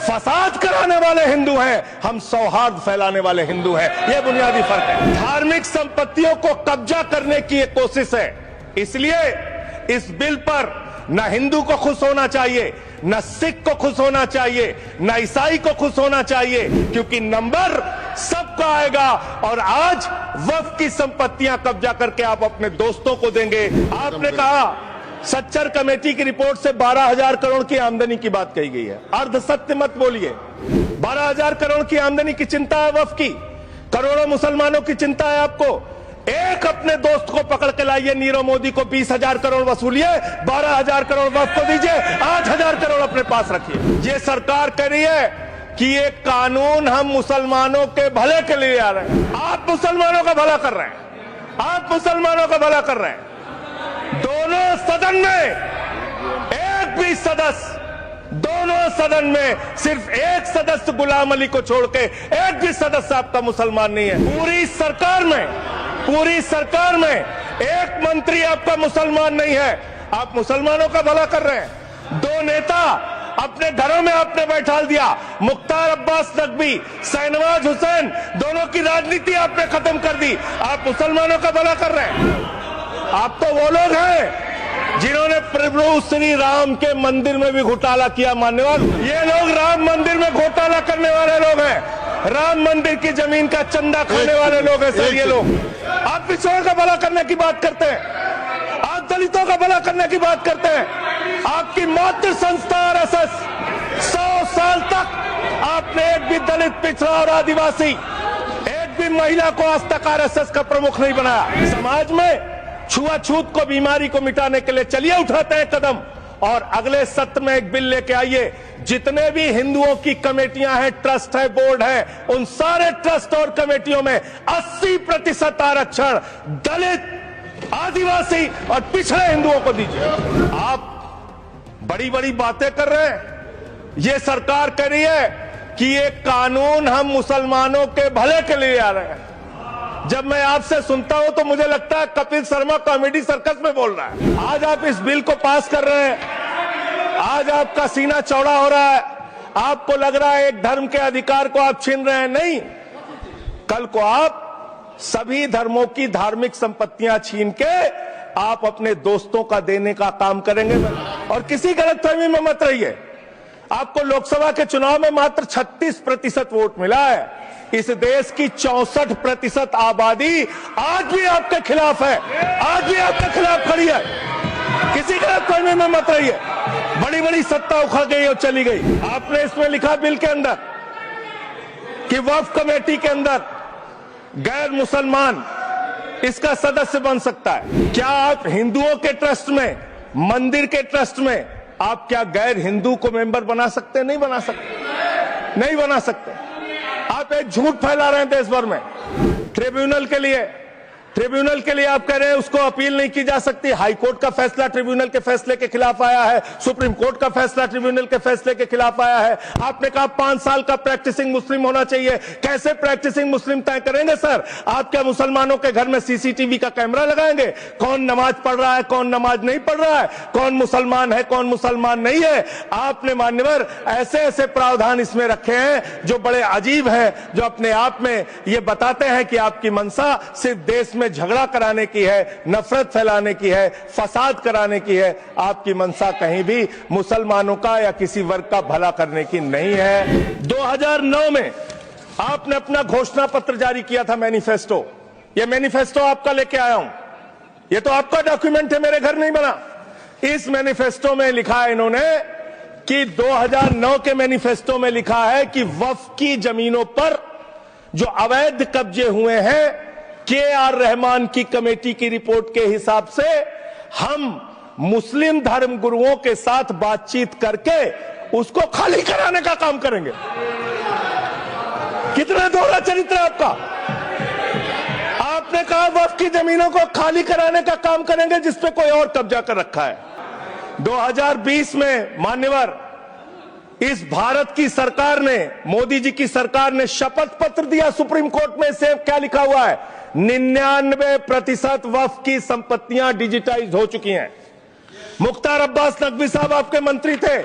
फसाद कराने वाले हिंदू हैं, हम सौहार्द फैलाने वाले हिंदू हैं। यह बुनियादी फर्क है। धार्मिक संपत्तियों को कब्जा करने की एक कोशिश है, इसलिए इस बिल पर न हिंदू को खुश होना चाहिए, न सिख को खुश होना चाहिए, न ईसाई को खुश होना चाहिए, क्योंकि नंबर सबका आएगा। और आज वक्फ की संपत्तियां कब्जा करके आप अपने दोस्तों को देंगे। आपने कहा सच्चर कमेटी की रिपोर्ट से 12,000 करोड़ की आमदनी की बात कही गई है। अर्ध सत्य मत बोलिए। 12,000 करोड़ की आमदनी की चिंता है वक्फ की, करोड़ों मुसलमानों की चिंता है आपको। एक अपने दोस्त को पकड़ के लाइए, नीरव मोदी को 20,000 करोड़ वसूलिए, 12,000 करोड़ वक्फ को दीजिए, 8,000 करोड़ अपने पास रखिए। ये सरकार कह रही है कि ये कानून हम मुसलमानों के भले के लिए आ रहे हैं। आप मुसलमानों का भला कर रहे हैं, आप मुसलमानों का भला कर रहे हैं। दोनों सदन में एक भी सदस्य, दोनों सदन में सिर्फ एक सदस्य गुलाम अली को छोड़ के एक भी सदस्य आपका मुसलमान नहीं है। पूरी सरकार में एक मंत्री आपका मुसलमान नहीं है। आप मुसलमानों का भला कर रहे हैं। दो नेता अपने घरों में आपने बैठा दिया, मुख्तार अब्बास नकवी, शाहनवाज हुसैन, दोनों की राजनीति आपने खत्म कर दी। आप मुसलमानों का भला कर रहे हैं। आप तो वो लोग हैं जिन्होंने प्रभु श्री राम के मंदिर में भी घोटाला किया। मान्यवर, ये लोग राम मंदिर में घोटाला करने वाले लोग हैं, राम मंदिर की जमीन का चंदा खाने वाले लोग हैं सर ये लोग। आप पिछड़ों का भला करने की बात करते हैं, आप दलितों का भला करने की बात करते हैं। आपकी मातृ संस्था आरएसएस 100 साल तक आपने एक भी दलित, पिछड़ा और आदिवासी, एक भी महिला को आज तक आरएसएस का प्रमुख नहीं बनाया। समाज में छुआछूत को, बीमारी को मिटाने के लिए चलिए उठाते हैं कदम। और अगले सत्र में एक बिल लेके आइए, जितने भी हिंदुओं की कमेटियां हैं, ट्रस्ट है, बोर्ड है, उन सारे ट्रस्ट और कमेटियों में 80% आरक्षण दलित, आदिवासी और पिछड़े हिंदुओं को दीजिए। आप बड़ी बड़ी बातें कर रहे हैं। ये सरकार कह रही है कि ये कानून हम मुसलमानों के भले के लिए आ रहे हैं। जब मैं आपसे सुनता हूं तो मुझे लगता है कपिल शर्मा कॉमेडी सर्कस में बोल रहा है। आज आप इस बिल को पास कर रहे हैं, आज आपका सीना चौड़ा हो रहा है, आपको लग रहा है एक धर्म के अधिकार को आप छीन रहे हैं। नहीं, कल को आप सभी धर्मों की धार्मिक संपत्तियां छीन के आप अपने दोस्तों का देने का काम करेंगे। और किसी गलतफहमी में मत रहिए। आपको लोकसभा के चुनाव में मात्र 36% वोट मिला है। इस देश की 64% आबादी आज भी आपके खिलाफ है, आज भी आपके खिलाफ खड़ी है। किसी गलतफहमी में मत रहिए। बड़ी बड़ी सत्ता उखड़ गई और चली गई। आपने इसमें लिखा बिल के अंदर कि वक्फ कमेटी के अंदर गैर मुसलमान इसका सदस्य बन सकता है। क्या आप हिंदुओं के ट्रस्ट में, मंदिर के ट्रस्ट में आप क्या गैर हिंदू को मेंबर बना सकते हैं? नहीं बना सकते, नहीं बना सकते। आप एक झूठ फैला रहे हैं देश भर में। ट्रिब्यूनल के लिए आप कह रहे हैं उसको अपील नहीं की जा सकती। हाई कोर्ट का फैसला ट्रिब्यूनल के फैसले के खिलाफ आया है, सुप्रीम कोर्ट का फैसला ट्रिब्यूनल के फैसले के खिलाफ आया है। आपने कहा 5 साल का प्रैक्टिसिंग मुस्लिम होना चाहिए। कैसे प्रैक्टिसिंग मुस्लिम तय करेंगे सर? आप क्या मुसलमानों के घर में सीसीटीवी का कैमरा लगाएंगे? कौन नमाज पढ़ रहा है, कौन नमाज नहीं पढ़ रहा है, कौन मुसलमान है, कौन मुसलमान नहीं है? आपने मान्यवर ऐसे ऐसे प्रावधान इसमें रखे हैं जो बड़े अजीब है, जो अपने आप में ये बताते हैं कि आपकी मंशा सिर्फ देश में झगड़ा कराने की है, नफरत फैलाने की है, फसाद कराने की है। आपकी मंशा कहीं भी मुसलमानों का या किसी वर्ग का भला करने की नहीं है। 2009 में आपने अपना घोषणा पत्र जारी किया था, मैनिफेस्टो। ये मैनिफेस्टो आपका लेके आया हूं, ये तो आपका डॉक्यूमेंट है, मेरे घर नहीं बना। इस मैनिफेस्टो में लिखा है इन्होंने कि 2009 के मैनिफेस्टो में लिखा है कि वक्फ की जमीनों पर जो अवैध कब्जे हुए हैं, के.आर. रहमान की कमेटी की रिपोर्ट के हिसाब से हम मुस्लिम धर्म गुरुओं के साथ बातचीत करके उसको खाली कराने का काम करेंगे। कितना दोहरा चरित्र है आपका। आपने कहा वक्फ की जमीनों को खाली कराने का काम करेंगे जिस पे कोई और कब्जा कर रखा है। 2020 में मान्यवर इस भारत की सरकार ने, मोदी जी की सरकार ने शपथ पत्र दिया सुप्रीम कोर्ट में। से क्या लिखा हुआ है? 99% वक्फ की संपत्तियां डिजिटाइज हो चुकी हैं। मुख्तार अब्बास नकवी साहब आपके मंत्री थे,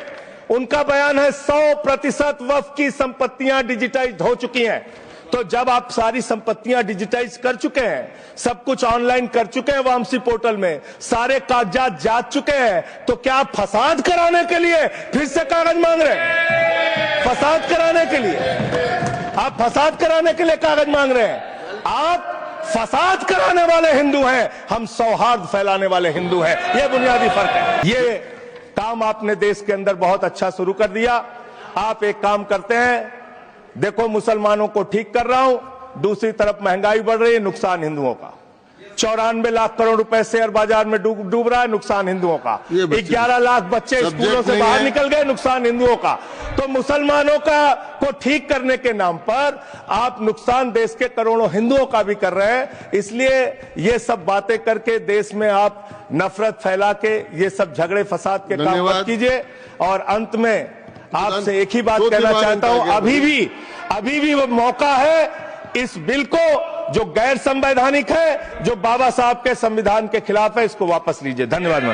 उनका बयान है 100% वक्फ की संपत्तियां डिजिटाइज हो चुकी हैं। तो जब आप सारी संपत्तियां डिजिटाइज कर चुके हैं, सब कुछ ऑनलाइन कर चुके हैं वामसी पोर्टल में, सारे कागजात जांच चुके हैं, तो क्या आप फसाद कराने के लिए फिर से कागज मांग रहे हैं? फसाद कराने के लिए आप फसाद कराने के लिए कागज मांग रहे हैं? आप फसाद कराने वाले हिंदू हैं, हम सौहार्द फैलाने वाले हिंदू हैं। यह बुनियादी फर्क है। ये काम आपने देश के अंदर बहुत अच्छा शुरू कर दिया। आप एक काम करते हैं, देखो मुसलमानों को ठीक कर रहा हूं, दूसरी तरफ महंगाई बढ़ रही है, नुकसान हिंदुओं का। 94 लाख करोड़ रुपए शेयर बाजार में डूब रहा है, नुकसान हिंदुओं का। 11 लाख बच्चे स्कूलों से बाहर निकल गए, नुकसान हिंदुओं का। तो मुसलमानों को ठीक करने के नाम पर आप नुकसान देश के करोड़ों हिंदुओं का भी कर रहे हैं। इसलिए ये सब बातें करके देश में आप नफरत फैला के ये सब झगड़े फसाद के काम मत कीजिए। और अंत में आपसे एक ही बात कहना चाहता हूं, अभी भी वो मौका है इस बिल को, जो गैर संवैधानिक है, जो बाबा साहब के संविधान के खिलाफ है, इसको वापस लीजिए। धन्यवाद।